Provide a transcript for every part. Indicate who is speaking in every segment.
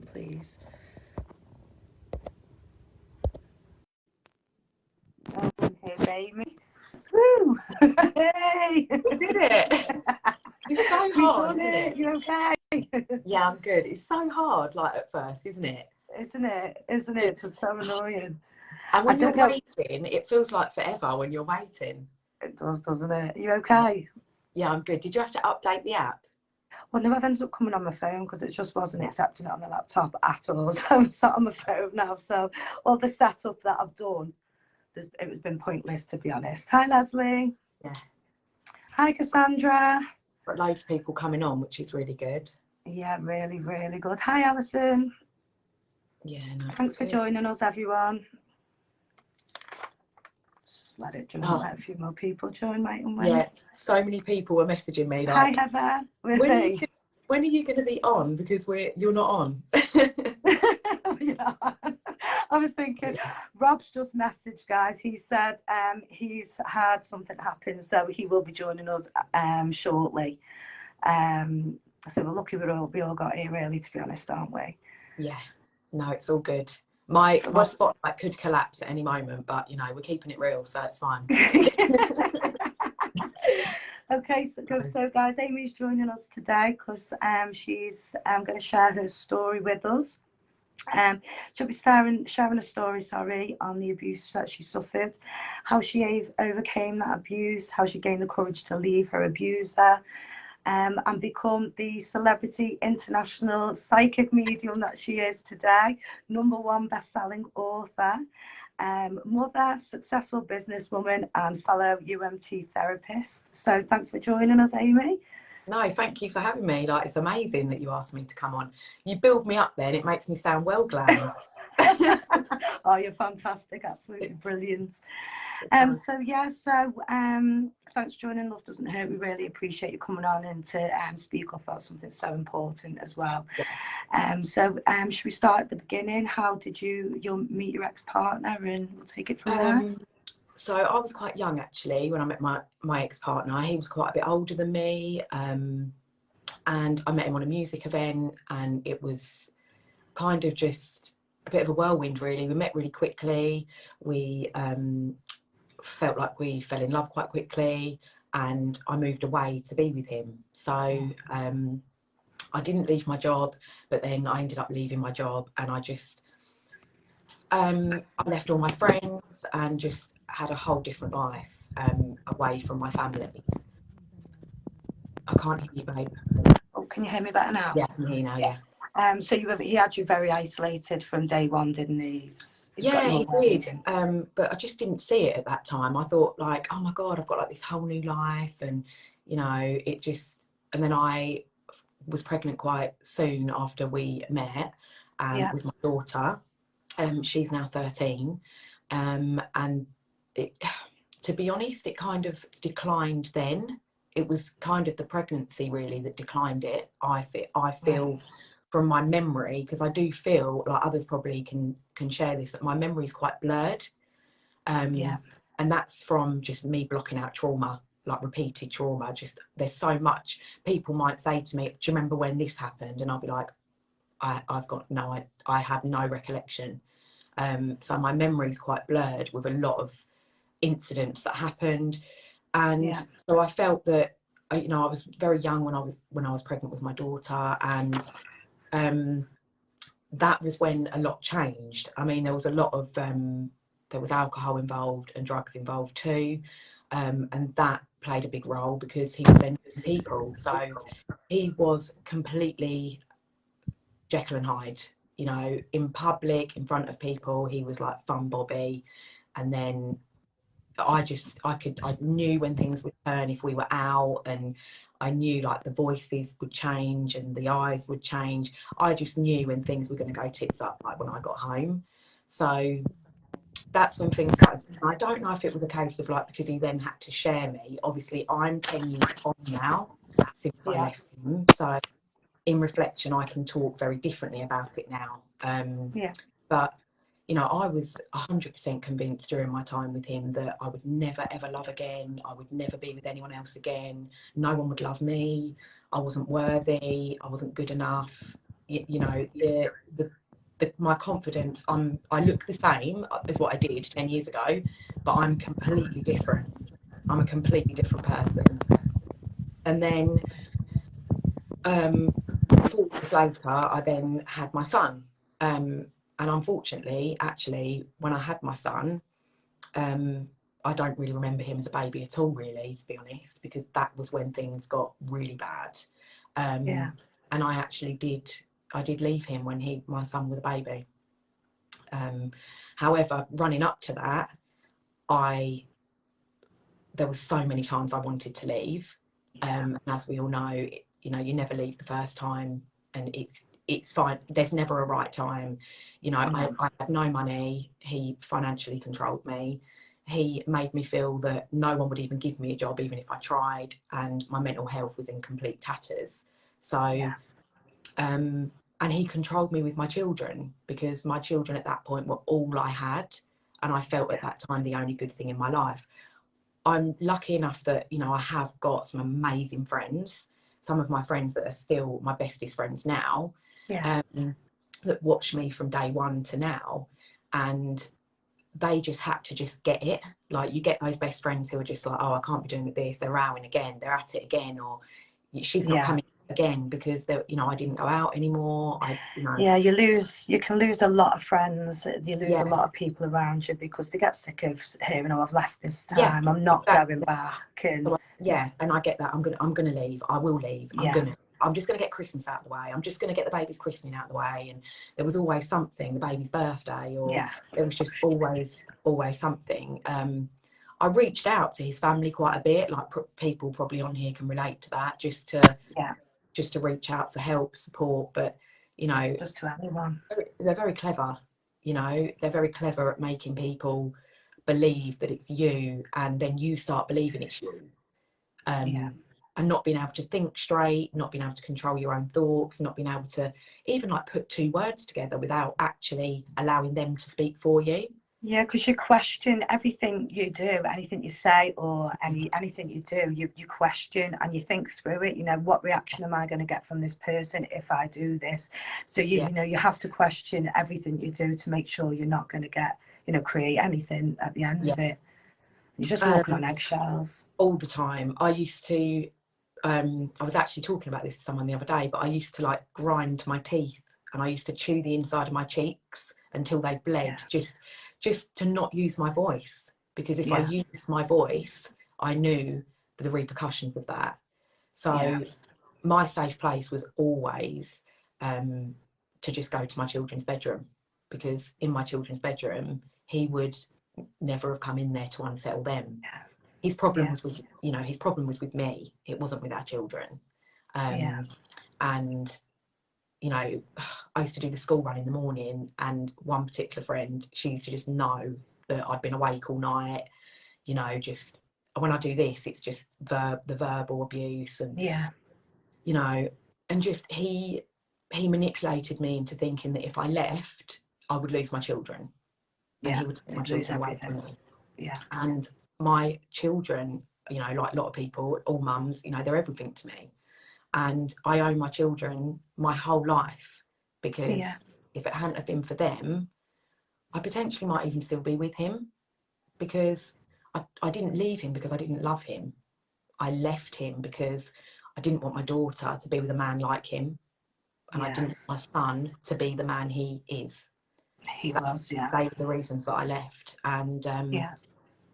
Speaker 1: please.
Speaker 2: Here's Amy. Woo! Hey!
Speaker 3: Isn't it? It's so hard, isn't it?
Speaker 2: You okay?
Speaker 3: Yeah, I'm good. It's so hard, like at first, isn't it?
Speaker 2: Isn't it? It's so annoying.
Speaker 3: And when you're
Speaker 2: know.
Speaker 3: waiting, it feels like forever when you're waiting.
Speaker 2: It does, doesn't it? You okay?
Speaker 3: Yeah, I'm good. Did you have to update the app?
Speaker 2: Well, no, I've ended up coming on my phone because it just wasn't accepting it on the laptop at all. So I'm sat on my phone now. So all the setup that I've done, it was been pointless, to be honest. Hi, Leslie.
Speaker 3: Yeah.
Speaker 2: Hi, Cassandra.
Speaker 3: Got loads of people coming on, which is really good.
Speaker 2: Yeah, really, really good. Hi, Alison.
Speaker 3: Yeah, no,
Speaker 2: thanks for joining us, everyone. Just let it join. Let a few more people join, mate.
Speaker 3: Yeah, so many people were messaging me
Speaker 2: Hi,
Speaker 3: like,
Speaker 2: Heather.
Speaker 3: When are you going to be on? Because you're not on.
Speaker 2: Yeah. I was thinking, Rob's just messaged, guys. He said he's had something happen, so he will be joining us shortly. So we're lucky we all got here early, to be honest, aren't we?
Speaker 3: Yeah, no, it's all good. My spotlight could collapse at any moment, but you know, we're keeping it real, so it's fine.
Speaker 2: Okay, so guys, Amy's joining us today because she's going to share her story with us. She'll be sharing a story, on the abuse that she suffered, how she overcame that abuse, how she gained the courage to leave her abuser, and become the celebrity international psychic medium that she is today, #1 best-selling author, mother, successful businesswoman, and fellow UMT therapist. So thanks for joining us, Amy.
Speaker 3: No, thank you for having me. Like, it's amazing that you asked me to come on. You build me up then, it makes me sound well glam.
Speaker 2: Oh, you're fantastic, absolutely brilliant. Thanks for joining. Love Doesn't Hurt. We really appreciate you coming on and to speak up about something so important as well. Should we start at the beginning? How did you meet your ex-partner, and we'll take it from there?
Speaker 3: So I was quite young actually when I met my ex-partner. He was quite a bit older than me, and I met him on a music event, and it was kind of just a bit of a whirlwind really. We met really quickly. We felt like we fell in love quite quickly, and I moved away to be with him. So I didn't leave my job, but then I ended up leaving my job, and I just I left all my friends and just had a whole different life away from my family. I can't hear you, babe.
Speaker 2: Oh, can you hear me better now?
Speaker 3: Yeah, I can hear you now, yeah.
Speaker 2: So he had you very isolated from day one, didn't he?
Speaker 3: Yeah, he did. But I just didn't see it at that time. I thought like, oh my God, I've got like this whole new life, and you know, it just. And then I was pregnant quite soon after we met, with my daughter. She's now 13, and to be honest, it kind of declined then. It was kind of the pregnancy really that declined it. I feel from my memory, because I do feel like others probably can share this, that my memory is quite blurred. And that's from just me blocking out trauma, like repeated trauma. Just there's so much. People might say to me, do you remember when this happened? And I'll be like, I have no recollection. So my memory is quite blurred with a lot of incidents that happened, and so I felt that I was very young when I was pregnant with my daughter, and that was when a lot changed. I mean, there was a lot of there was alcohol involved and drugs involved too, and that played a big role because he was sending people. So he was completely Jekyll and Hyde, you know, in public, in front of people, he was like fun Bobby. And then I knew when things would turn if we were out, and I knew like the voices would change and the eyes would change. I just knew when things were going to go tits up, like when I got home. So that's when things started. I don't know if it was a case of like, because he then had to share me. Obviously, I'm 10 years on now since I left him. So in reflection, I can talk very differently about it now. But, you know, I was 100% convinced during my time with him that I would never, ever love again. I would never be with anyone else again. No one would love me. I wasn't worthy. I wasn't good enough. you know, my confidence, I look the same as what I did 10 years ago, but I'm completely different. I'm a completely different person. And then 4 years later, I then had my son. And unfortunately, actually, when I had my son, I don't really remember him as a baby at all, really, to be honest, because that was when things got really bad. And I actually did leave him when my son was a baby. However, running up to that, there was so many times I wanted to leave. As we all know, you know, you never leave the first time, and it's fine. There's never a right time. You know, I had no money. He financially controlled me. He made me feel that no one would even give me a job, even if I tried, and my mental health was in complete tatters. So, and he controlled me with my children, because my children at that point were all I had, and I felt at that time the only good thing in my life. I'm lucky enough that, you know, I have got some amazing friends, some of my friends that are still my bestest friends now, that watch me from day one to now, and they just had to just get it. Like, you get those best friends who are just like, oh, I can't be doing with this, they're rowing again, they're at it again, or she's not coming again, because they're, you know, I didn't go out anymore.
Speaker 2: You can lose a lot of friends, you lose a lot of people around you, because they get sick of hearing, oh, I've left this time, I'm not going back. And
Speaker 3: and I get that. I'm gonna leave. I will leave. I'm just gonna get Christmas out of the way. I'm just gonna get the baby's christening out of the way. And there was always something, the baby's birthday, or there was just always something. I reached out to his family quite a bit, like people probably on here can relate to that, just to reach out for help, support. But, you know,
Speaker 2: just to anyone,
Speaker 3: they're very clever. You know, they're very clever at making people believe that it's you, and then you start believing it's you. And not being able to think straight, not being able to control your own thoughts, not being able to even like put two words together without actually allowing them to speak for you.
Speaker 2: Yeah, because you question everything you do, anything you say, or anything you do, you question and you think through it. You know, what reaction am I going to get from this person if I do this? So you know, you have to question everything you do to make sure you're not going to get, you know, create anything at the end of it. You're just walking on eggshells
Speaker 3: all the time. I used to I was actually talking about this to someone the other day, but I used to like grind my teeth, and I used to chew the inside of my cheeks until they bled, just to not use my voice, because if I used my voice, I knew the repercussions of that. So my safe place was always to just go to my children's bedroom, because in my children's bedroom, he would never have come in there to unsettle them. His problem was with, you know, his problem was with me. It wasn't with our children. And, you know, I used to do the school run in the morning, and one particular friend, she used to just know that I'd been awake all night. You know, just when I do this, it's just the verbal abuse, and you know, and just he manipulated me into thinking that if I left, I would lose my children, and he would take my children away from me. And my children, you know, like a lot of people, all mums, you know, they're everything to me. And I owe my children my whole life, because if it hadn't have been for them, I potentially might even still be with him, because I didn't leave him because I didn't love him. I left him because I didn't want my daughter to be with a man like him, and I didn't want my son to be the man he is.
Speaker 2: He was,
Speaker 3: They were the reasons that I left. And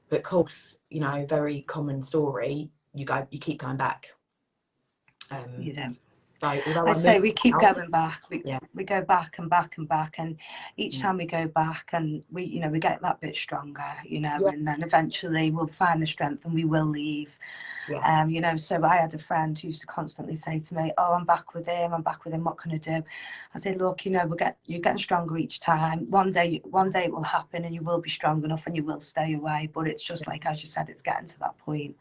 Speaker 3: but of course, you know, very common story. You keep going back.
Speaker 2: You do.
Speaker 3: So although
Speaker 2: I say we keep going back. We go back and back and back, and each time we go back, and we, you know, we get that bit stronger, you know, and then eventually we'll find the strength and we will leave. You know, so I had a friend who used to constantly say to me, oh, I'm back with him, what can I do? I said, look, you know, you're getting stronger each time. One day it will happen, and you will be strong enough, and you will stay away. But it's just like, as you said, it's getting to that point.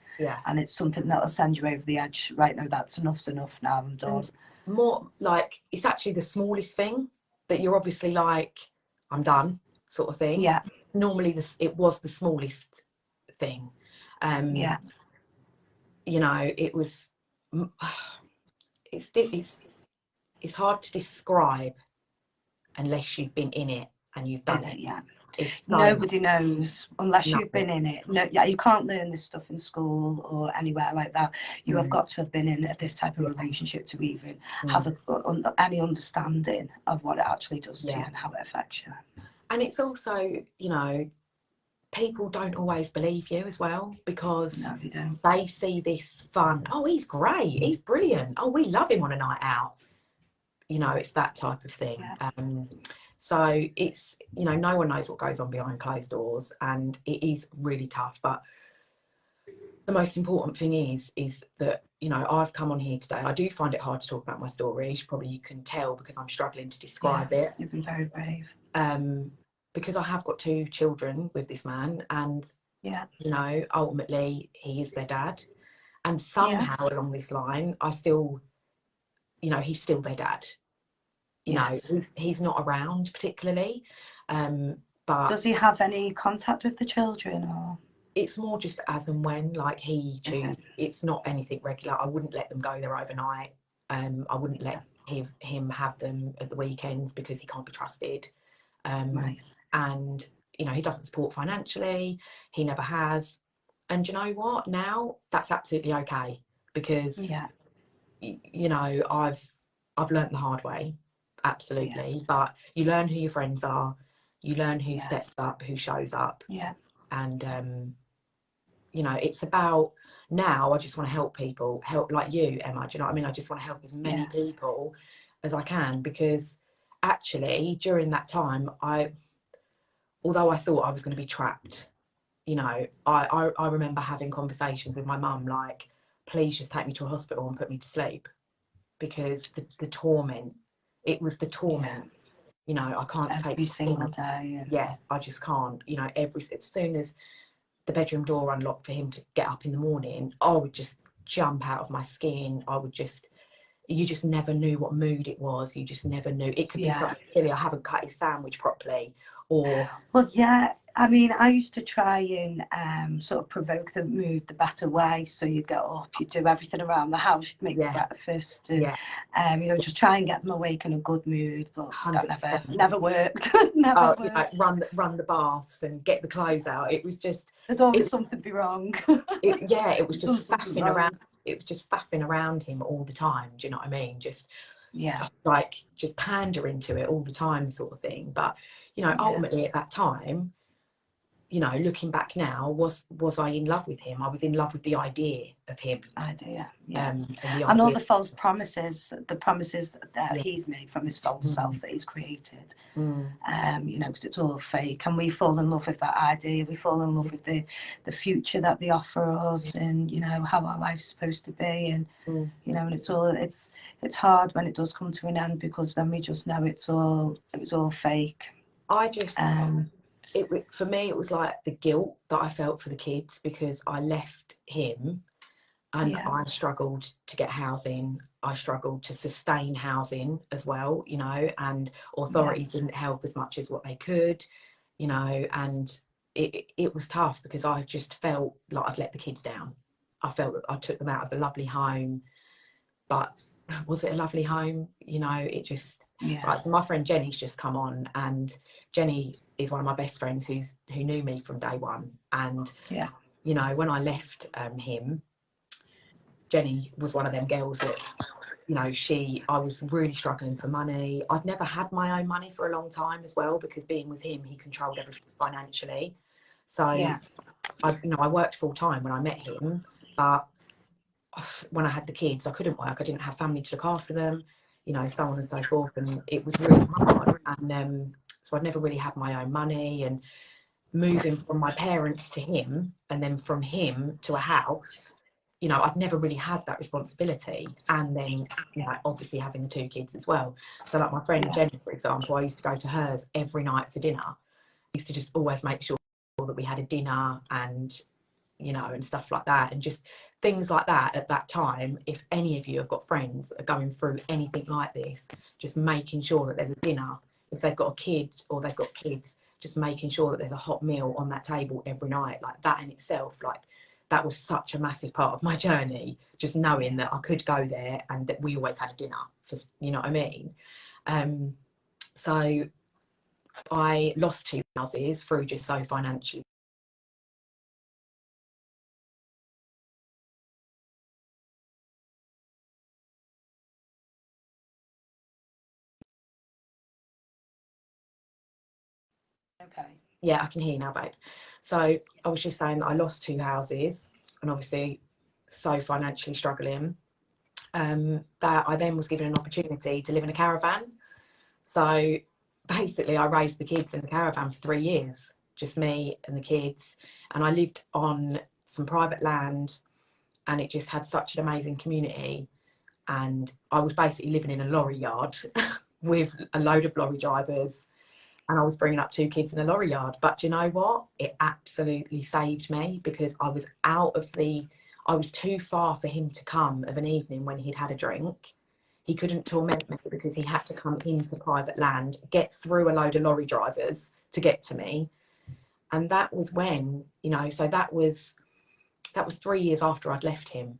Speaker 2: And it's something that will send you over the edge. Right now, enough's enough now, I'm done.
Speaker 3: And more like, it's actually the smallest thing that you're obviously like, I'm done, sort of thing. Normally it was the smallest thing. You know, it was, it's it's hard to describe unless you've been in it and you've done it.
Speaker 2: Yeah.
Speaker 3: It's so
Speaker 2: Nobody knows unless you've
Speaker 3: nothing.
Speaker 2: been in it. No, yeah, you can't learn this stuff in school or anywhere like that. You have got to have been in this type of relationship to even have any understanding of what it actually does to you and how it affects you.
Speaker 3: And it's also, you know, people don't always believe you as well, because
Speaker 2: no, they don't.
Speaker 3: They see this fun. Oh, he's great. He's brilliant. Oh, we love him on a night out. You know, it's that type of thing.
Speaker 2: Yeah.
Speaker 3: So it's, you know, no one knows what goes on behind closed doors, and it is really tough. But the most important thing is that, you know, I've come on here today. I do find it hard to talk about my story. Probably you can tell because I'm struggling to describe it.
Speaker 2: You've been very brave.
Speaker 3: Because I have got 2 children with this man, and you know, ultimately he is their dad, and somehow along this line I still, you know, he's still their dad. You know, he's not around particularly, but
Speaker 2: does he have any contact with the children, or
Speaker 3: it's more just as and when, like, he chooses. It's not anything regular. I wouldn't let them go there overnight. I wouldn't let him have them at the weekends because he can't be trusted. And you know, he doesn't support financially, he never has. And you know what, now that's absolutely okay, because you know, I've learned the hard way, absolutely. But you learn who your friends are, you learn who steps up, who shows up. And you know, it's about, now I just want to help people, help like you, Emma, do you know what I mean? I just want to help as many people as I can, because actually during that time, although I thought I was going to be trapped, you know, I remember having conversations with my mum like, please just take me to a hospital and put me to sleep, because the torment, it was the torment. You know, I can't take
Speaker 2: every single day.
Speaker 3: I just can't. You know, as soon as the bedroom door unlocked for him to get up in the morning, I would just jump out of my skin. You just never knew what mood it was. You just never knew. It could be something silly. I haven't cut his sandwich properly, or
Speaker 2: I mean, I used to try and sort of provoke the mood the better way. So you get up, you do everything around the house, you'd make breakfast, and you know, just try and get them awake in a good mood. But that never worked. Never worked.
Speaker 3: You know, run the baths and get the clothes out. It was just,
Speaker 2: there'd always something be wrong.
Speaker 3: It was just faffing around. It was just faffing around him all the time. Do you know what I mean? Just like just pandering to it all the time, sort of thing. But you know, ultimately at that time, you know, looking back now, was I in love with him? I was in love with the idea of him.
Speaker 2: And all the false promises, the promises that he's made from his false self that he's created. You know, because it's all fake, and we fall in love with that idea. We fall in love with the future that they offer us, and you know how our life's supposed to be, and you know, and it's hard when it does come to an end, because then we just know it was all fake.
Speaker 3: For me, it was like the guilt that I felt for the kids, because I left him and I struggled to get housing. I struggled to sustain housing as well, you know, and authorities didn't help as much as what they could, you know, and it was tough, because I just felt like I'd let the kids down. I felt that I took them out of a lovely home, but was it a lovely home? You know, it just, so my friend Jenny's just come on, and Jenny is one of my best friends who knew me from day one. And you know, when I left him, Jenny was one of them girls that, you know, I was really struggling for money. I'd never had my own money for a long time as well, because being with him, he controlled everything financially. So I worked full time when I met him, but when I had the kids, I couldn't work. I didn't have family to look after them, you know, so on and so forth. And it was really hard. And so I'd never really had my own money, and moving from my parents to him, and then from him to a house, you know, I'd never really had that responsibility. And then, you know, obviously having the 2 kids as well. So like my friend Jenny, for example, I used to go to hers every night for dinner. I used to just always make sure that we had a dinner, and you know, and stuff like that, and just things like that. At that time, if any of you have got friends that are going through anything like this, just making sure that there's a dinner. If they've got a kid or they've got kids, just making sure that there's a hot meal on that table every night. Like that in itself, like that was such a massive part of my journey, just knowing that I could go there and that we always had a dinner, for, you know what I mean? So I lost 2 houses through just so financially.
Speaker 2: Okay.
Speaker 3: Yeah, I can hear you now, babe. So I was just saying that I lost 2 houses, and obviously so financially struggling, that I then was given an opportunity to live in a caravan. So basically I raised the kids in the caravan for 3 years, just me and the kids, and I lived on some private land, and it just had such an amazing community. And I was basically living in a lorry yard with a load of lorry drivers, and I was bringing up 2 kids in a lorry yard. But do you know what? It absolutely saved me, because I was I was too far for him to come of an evening when he'd had a drink. He couldn't torment me because he had to come into private land, get through a load of lorry drivers to get to me. And that was when, you know, so that was 3 years after I'd left him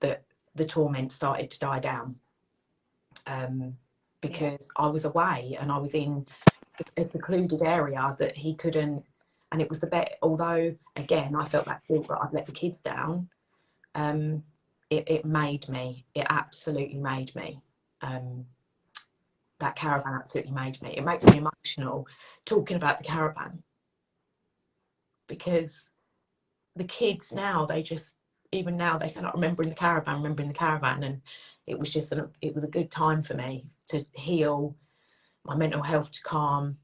Speaker 3: that the torment started to die down. Because I was away and I was in a secluded area that he couldn't, and it was the best. Although again I felt that guilt that I'd let the kids down, it made me, it absolutely made me, that caravan absolutely made me. It makes me emotional talking about the caravan, because the kids now, they just, even now they say, not remembering the caravan, and it was just it was a good time for me to heal, my mental health to calm,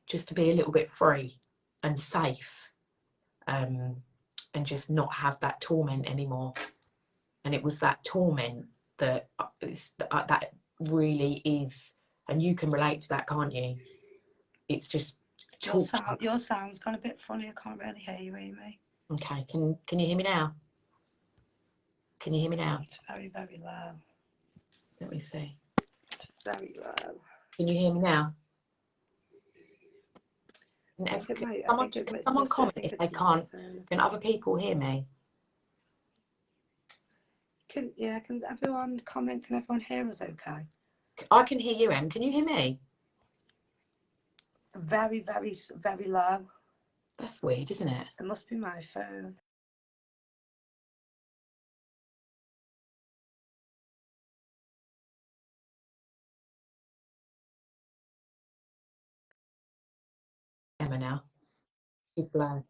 Speaker 3: just to be a little bit free and safe, and just not have that torment anymore. And it was that torment that that really is, and you can relate to that, can't you? It's just
Speaker 2: Your sound's gone a bit funny. I can't really hear you, Amy.
Speaker 3: Okay, can you hear me now? Can you hear me now?
Speaker 2: It's very, very low.
Speaker 3: Let me see.
Speaker 2: It's very low.
Speaker 3: Can you hear me now? Someone comment if they can't. Can other people hear me?
Speaker 2: Can everyone comment? Can everyone hear us okay?
Speaker 3: I can hear you, Em. Can you hear me?
Speaker 2: Very, very, very low.
Speaker 3: That's weird, isn't it?
Speaker 2: It must be my phone.
Speaker 3: Emma now. She's blown.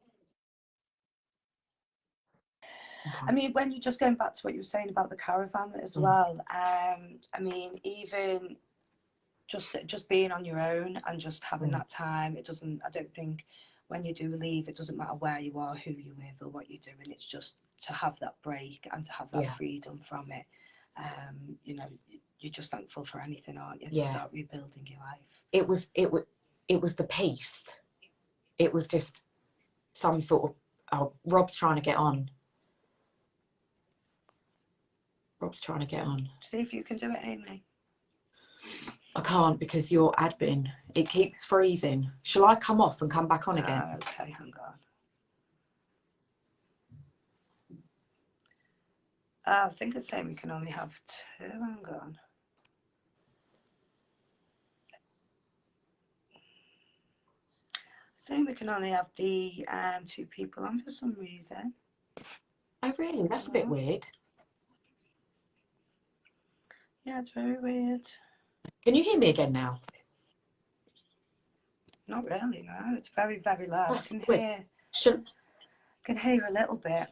Speaker 3: Okay.
Speaker 2: I mean, when you're just going back to what you were saying about the caravan as well, I mean, even just being on your own and just having that time, it doesn't, I don't think when you do leave, it doesn't matter where you are, who you're with or what you're doing, it's just to have that break and to have that freedom from it. You know, you're just thankful for anything, aren't you, to start rebuilding your life. It
Speaker 3: was the peace. It was just some sort of, oh, Rob's trying to get on.
Speaker 2: See if you can do it, Amy.
Speaker 3: I can't, because your admin, it keeps freezing. Shall I come off and come back on again?
Speaker 2: Okay, hang on. I think it's saying we can only have 2. Hang on. It's saying we can only have the 2 people on for some reason.
Speaker 3: Oh, really? That's a bit weird.
Speaker 2: Yeah, it's very weird.
Speaker 3: Can you hear me again now?
Speaker 2: Not really, no. It's very, very loud.
Speaker 3: That's
Speaker 2: I can hear a little bit.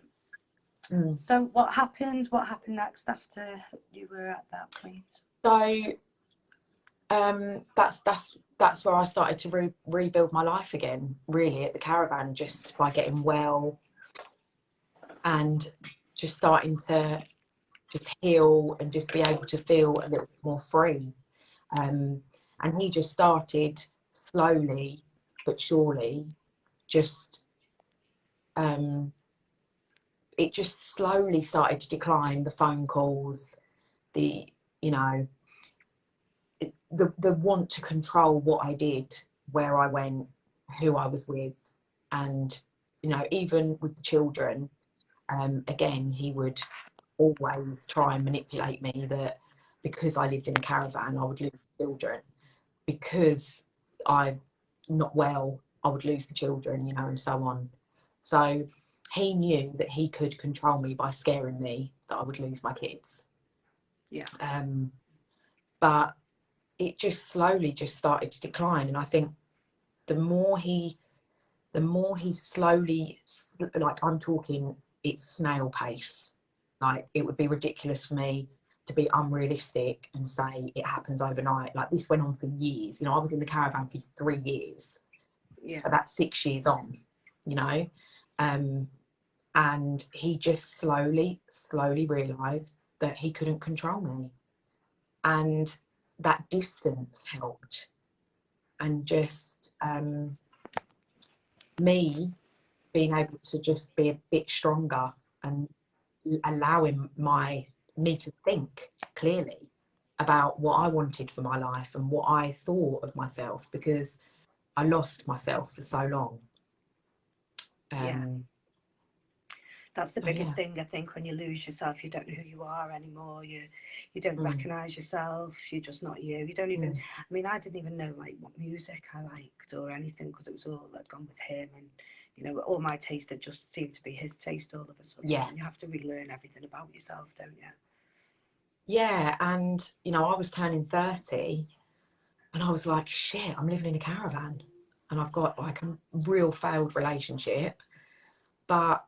Speaker 2: So what happened next after you were at that point?
Speaker 3: So that's where I started to rebuild my life again, really, at the caravan, just by getting well and just starting to just heal and just be able to feel a little more free. And he just started slowly but surely, just it just slowly started to decline, the phone calls, the, you know, the want to control what I did, where I went, who I was with, and, you know, even with the children, again, he would always try and manipulate me that because I lived in a caravan, I would lose children. Because I'm not well, I would lose the children, you know, and so on. So he knew that he could control me by scaring me that I would lose my kids.
Speaker 2: Yeah.
Speaker 3: But it just slowly just started to decline, and I think the more he slowly, like I'm talking, it's snail pace. Like it would be ridiculous for me to be unrealistic and say it happens overnight. Like this went on for years. You know, I was in the caravan for 3 years.
Speaker 2: Yeah.
Speaker 3: So that's 6 years on, you know. And he just slowly realised that he couldn't control me. And that distance helped. And just me being able to just be a bit stronger and allowing me to think clearly about what I wanted for my life and what I thought of myself, because I lost myself for so long.
Speaker 2: That's the biggest thing, I think. When you lose yourself, you don't know who you are anymore. You don't recognise yourself. You're just not you. You don't even. I mean, I didn't even know like what music I liked or anything, because it was all I'd gone with him, and you know, all my taste had just seemed to be his taste all of a sudden.
Speaker 3: Yeah.
Speaker 2: And you have to relearn everything about yourself, don't you?
Speaker 3: Yeah, and you know, I was turning 30, and I was like, shit, I'm living in a caravan, and I've got like a real failed relationship, but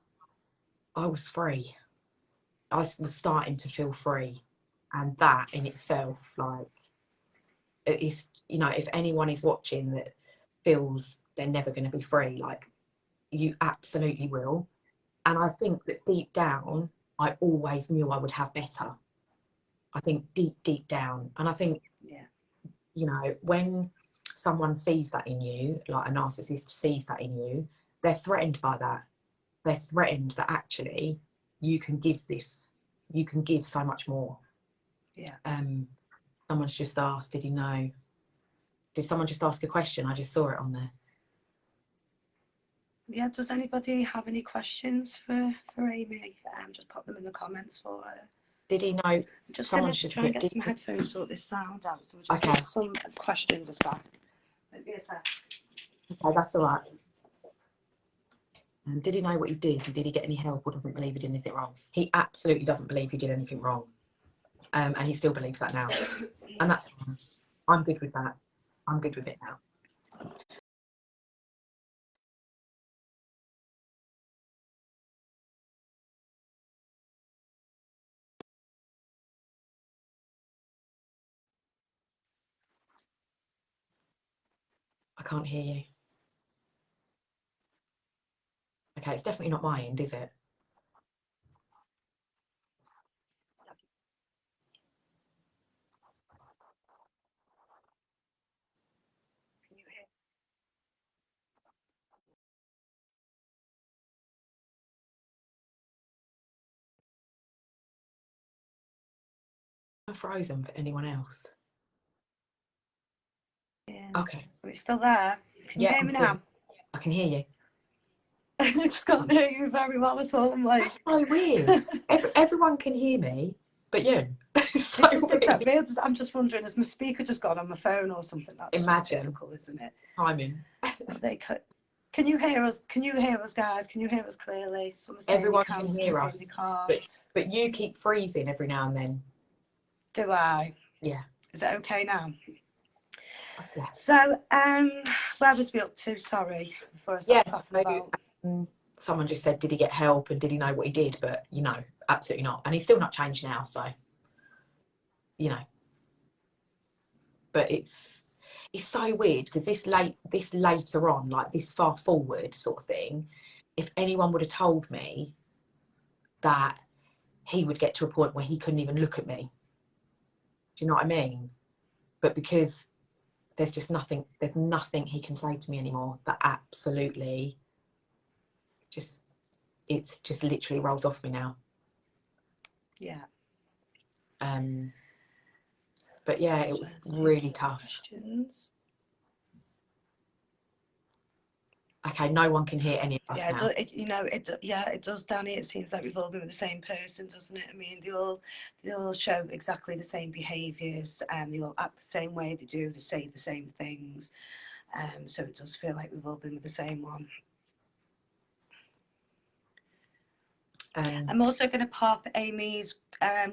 Speaker 3: I was free. I was starting to feel free, and that in itself, like, it is, you know, if anyone is watching that feels they're never going to be free, like, you absolutely will. And I think that deep down, I always knew I would have better. I think deep down, and I think, you know, when someone sees that in you, like a narcissist sees that in you, they're threatened by that. They're threatened that actually you can give so much more.
Speaker 2: Yeah.
Speaker 3: Someone's just asked, did he know? Did someone just ask a question? I just saw it on there.
Speaker 2: Yeah, does anybody have any questions for Amy? Just pop them in the comments for her.
Speaker 3: Did he know?
Speaker 2: I'm just going to try and get some headphones, sort this sound out. So we'll just get some questions aside. Maybe a sec.
Speaker 3: Okay, that's all right. Did he know what he did? Did he get any help, or doesn't believe he did anything wrong? He absolutely doesn't believe he did anything wrong. And he still believes that now. And that's fine. I'm good with that. I'm good with it now. I can't hear you. Okay, it's definitely not my end, is it?
Speaker 2: Can you hear?
Speaker 3: Am I frozen for anyone else?
Speaker 2: Yeah.
Speaker 3: Okay.
Speaker 2: Are we still there? Can you hear me now?
Speaker 3: I can hear you.
Speaker 2: I just can't hear you very well at all. I'm like,
Speaker 3: that's so weird. Everyone can hear me, but you. It's so
Speaker 2: just
Speaker 3: weird.
Speaker 2: exactly. I'm just wondering, has my speaker just gone on my phone or something? That's just typical, isn't it?
Speaker 3: Timing.
Speaker 2: Can you hear us? Can you hear us, guys? Can you hear us clearly? Some
Speaker 3: Everyone can hear us,
Speaker 2: they can't.
Speaker 3: but you keep freezing every now and then.
Speaker 2: Do I?
Speaker 3: Yeah.
Speaker 2: Is it okay now?
Speaker 3: Yeah.
Speaker 2: So, where was we up to? Sorry, before I start talking about.
Speaker 3: Someone just said, did he get help and did he know what he did? But you know, absolutely not. And he's still not changed now, so you know. But it's so weird, because this later on, like this far forward sort of thing, if anyone would have told me that he would get to a point where he couldn't even look at me, do you know what I mean? But because there's nothing he can say to me anymore, that absolutely it's just literally rolls off me now.
Speaker 2: Yeah.
Speaker 3: But yeah, it was really tough.
Speaker 2: Questions.
Speaker 3: okay, no one can hear any of us
Speaker 2: Yeah,
Speaker 3: now.
Speaker 2: it does, Danny. It seems like we've all been with the same person, doesn't it? I mean, they all show exactly the same behaviours, and they all act the same way. They say the same things. So it does feel like we've all been with the same one. I'm also going to pop Amy's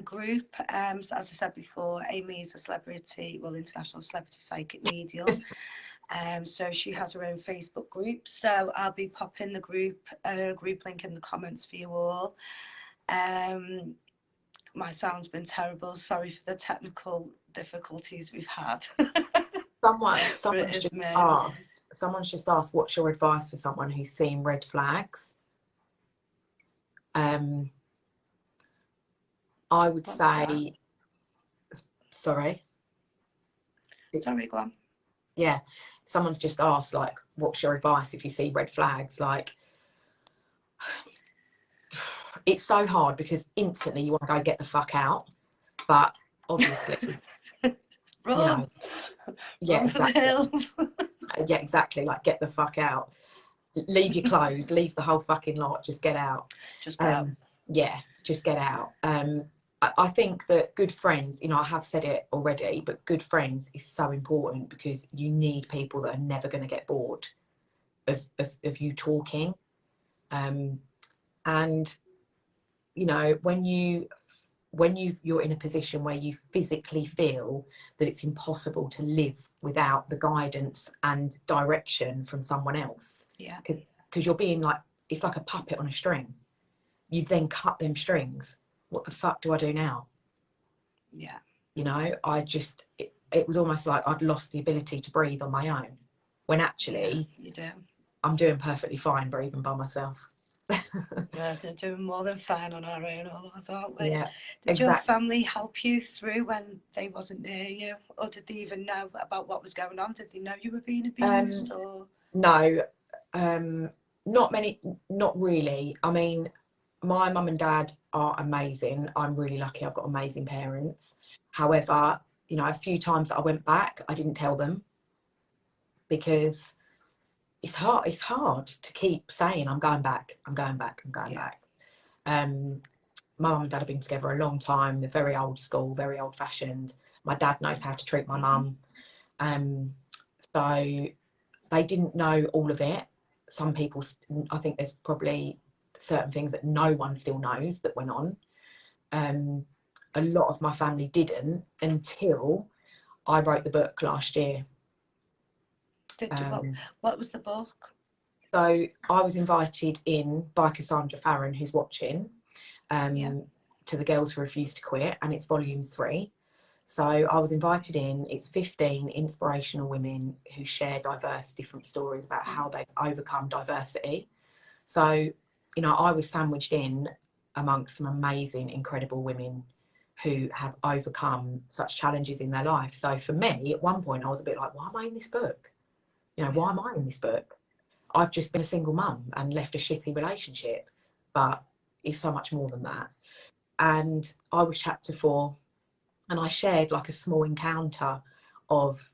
Speaker 2: group. So as I said before, Amy is a international celebrity psychic medium. So she has her own Facebook group. So I'll be popping the group link in the comments for you all. My sound's been terrible. Sorry for the technical difficulties we've had.
Speaker 3: Someone's just asked, what's your advice for someone who's seen red flags? I would say, sorry,
Speaker 2: go on.
Speaker 3: Yeah, someone's just asked, like, what's your advice if you see red flags? Like, it's so hard because instantly you want to go get the fuck out, but obviously,
Speaker 2: Run.
Speaker 3: Yeah, exactly. Yeah, exactly. Like, get the fuck out. Leave your clothes. Leave the whole fucking lot. Just get out.
Speaker 2: Just get out.
Speaker 3: Yeah, just get out. I think that good friends, I have said it already, but good friends is so important because you need people that are never going to get bored of you talking. And when you're in a position where you physically feel that it's impossible to live without the guidance and direction from someone else, because you're being like, it's like a puppet on a string. You've then cut them strings. What the fuck do I do now?
Speaker 2: Yeah.
Speaker 3: It was almost like I'd lost the ability to breathe on my own, when actually
Speaker 2: you do.
Speaker 3: I'm doing perfectly fine breathing by myself.
Speaker 2: Yeah, they're doing more than fine on our own, all of us, aren't we?
Speaker 3: Yeah,
Speaker 2: did your family help you through when they wasn't near you, or did they even know about what was going on? Did they know you were being abused? Or
Speaker 3: no, not really. I mean, my mum and dad are amazing. I'm really lucky. I've got amazing parents. However, a few times that I went back, I didn't tell them because it's hard to keep saying I'm going back. My mum and dad have been together a long time. They're very old school, very old fashioned. My dad knows how to treat my mum. So they didn't know all of it. Some people, I think there's probably certain things that no one still knows that went on. A lot of my family didn't until I wrote the book last year.
Speaker 2: Did you? What was the book?
Speaker 3: So I was invited in by Cassandra Farron, who's watching, to The Girls Who Refuse to Quit, and it's volume 3. So I was invited in. It's 15 inspirational women who share diverse, different stories about how they've overcome diversity. So, I was sandwiched in amongst some amazing, incredible women who have overcome such challenges in their life. So for me, at one point, I was a bit like, why am I in this book? Why am I in this book? I've just been a single mum and left a shitty relationship, but it's so much more than that. And I was chapter 4, and I shared like a small encounter of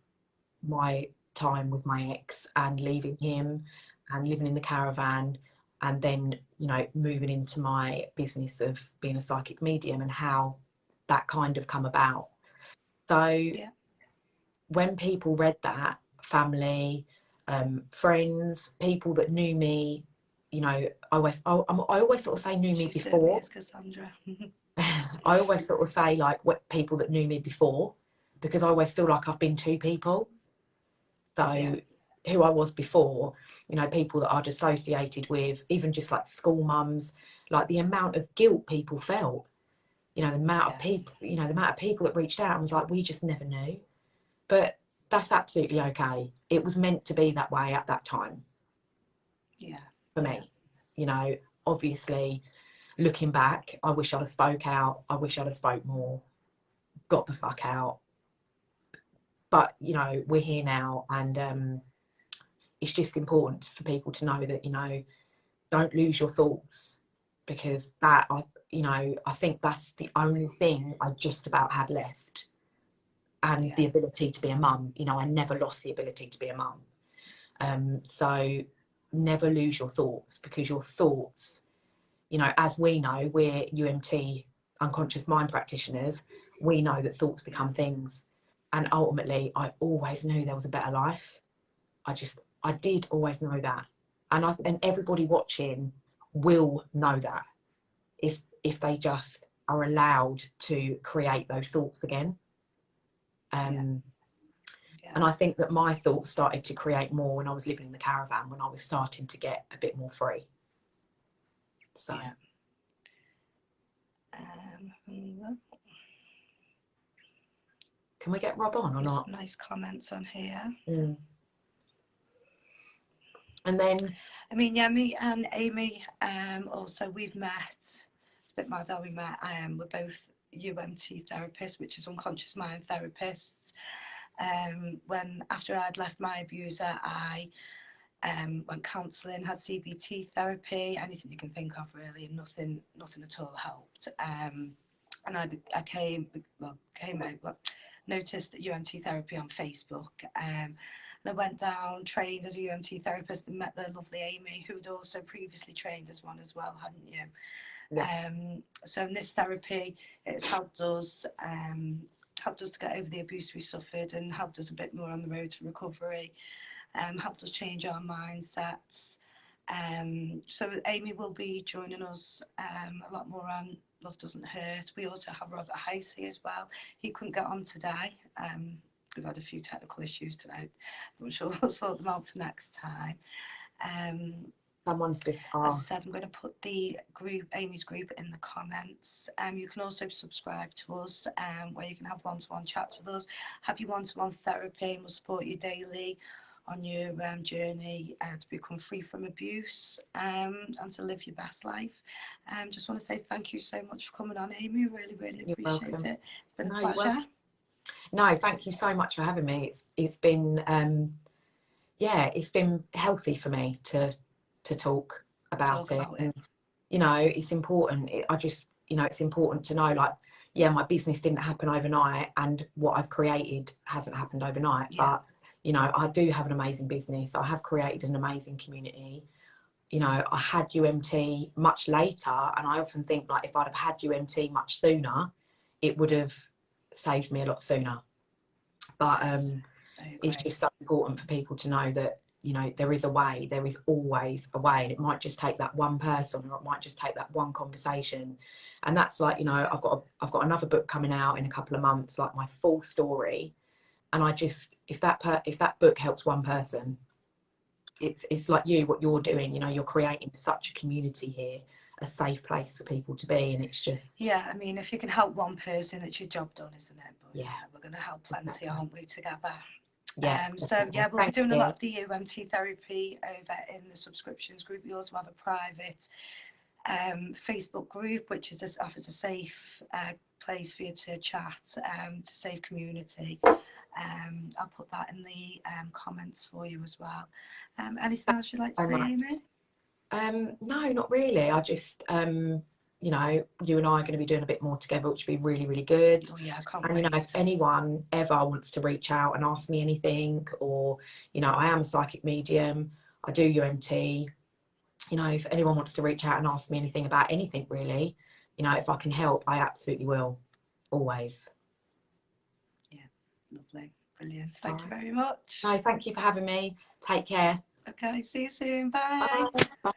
Speaker 3: my time with my ex and leaving him and living in the caravan, and then moving into my business of being a psychic medium and how that kind of come about. So when people read that, family, friends, people that knew me, I always sort of say knew me before.
Speaker 2: Cassandra.
Speaker 3: I always sort of say like what people that knew me before, because I always feel like I've been two people. So who I was before, people that I'd associated with, even just like school mums, like the amount of guilt people felt, the amount of people, the amount of people that reached out and was like, we just never knew. But that's absolutely okay. It was meant to be that way at that time. For me, obviously looking back, I wish I'd have spoke out. I wish I'd have spoke more, got the fuck out. But, we're here now, and it's just important for people to know that, don't lose your thoughts, because that, I think that's the only thing I just about had left. And the ability to be a mum, I never lost the ability to be a mum. So never lose your thoughts, because your thoughts, you know, as we know, we're UMT, unconscious mind practitioners, we know that thoughts become things. And ultimately, I always knew there was a better life. I did always know that. And everybody watching will know that if they just are allowed to create those thoughts again. And I think that my thoughts started to create more when I was living in the caravan, when I was starting to get a bit more free. So can we get Rob on or not?
Speaker 2: Nice comments on here.
Speaker 3: And then,
Speaker 2: I mean, yeah, me and Amy, also we've met. It's a bit mad how we met. We're both UMT therapists, which is unconscious mind therapists. When after I'd left my abuser, I went counselling, had CBT therapy, anything you can think of really, and nothing at all helped. And I noticed UMT therapy on Facebook. And I went down, trained as a UMT therapist, and met the lovely Amy, who'd also previously trained as one as well, hadn't you? Yeah. So in this therapy, it's helped us to get over the abuse we suffered, and helped us a bit more on the road to recovery. Helped us change our mindsets. So Amy will be joining us a lot more on Love Doesn't Hurt. We also have Robert Heisey as well. He couldn't get on today. We've had a few technical issues today. I'm sure we'll sort them out for next time.
Speaker 3: Someone's just
Speaker 2: as
Speaker 3: asked.
Speaker 2: I said, I'm going to put the group, Amy's group, in the comments. You can also subscribe to us, where you can have one-to-one chats with us, have your one-to-one therapy, and we'll support you daily on your journey to become free from abuse, and to live your best life. Just want to say thank you so much for coming on, Amy. Really appreciate it. It's been a pleasure.
Speaker 3: No, thank you so much for having me. It's been it's been healthy for me to talk about it. And, you know, it's important. It's important to know, like, yeah, my business didn't happen overnight, and what I've created hasn't happened overnight. But you know, I do have an amazing business. I have created an amazing community. You know, I had UMT much later, and I often think, like, if I'd have had UMT much sooner, it would have saved me a lot sooner. But it's just so important for people to know that, you know, there is a way, there is always a way, and it might just take that one person, or it might just take that one conversation. And that's like, you know, I've got another book coming out in a couple of months, like my full story. And I just, if that book helps one person, it's like what you're doing, you know, you're creating such a community here, a safe place for people to be. And it's just,
Speaker 2: yeah, I mean, if you can help one person, it's your job done, isn't it? But
Speaker 3: yeah,
Speaker 2: we're going to help plenty, aren't we, together?
Speaker 3: Yeah.
Speaker 2: So yeah, we'll be doing a lot of the UMT therapy over in the subscriptions group. We also have a private Facebook group, which offers a safe place for you to chat, to safe community. I'll put that in the comments for you as well. Anything else you'd like to say, Amy?
Speaker 3: No, not really. I just, you know, you and I are going to be doing a bit more together, which would be really good.
Speaker 2: Oh yeah, I can't
Speaker 3: and
Speaker 2: wait.
Speaker 3: You know, if anyone ever wants to reach out and ask me anything, or, you know, I am a psychic medium, I do UMT. You know, if anyone wants to reach out and ask me anything about anything, really, you know, if I can help, I absolutely will. Always.
Speaker 2: Yeah, lovely. Brilliant. Thank you very much.
Speaker 3: No, thank you for having me. Take care.
Speaker 2: Okay, see you soon. Bye.
Speaker 3: Bye.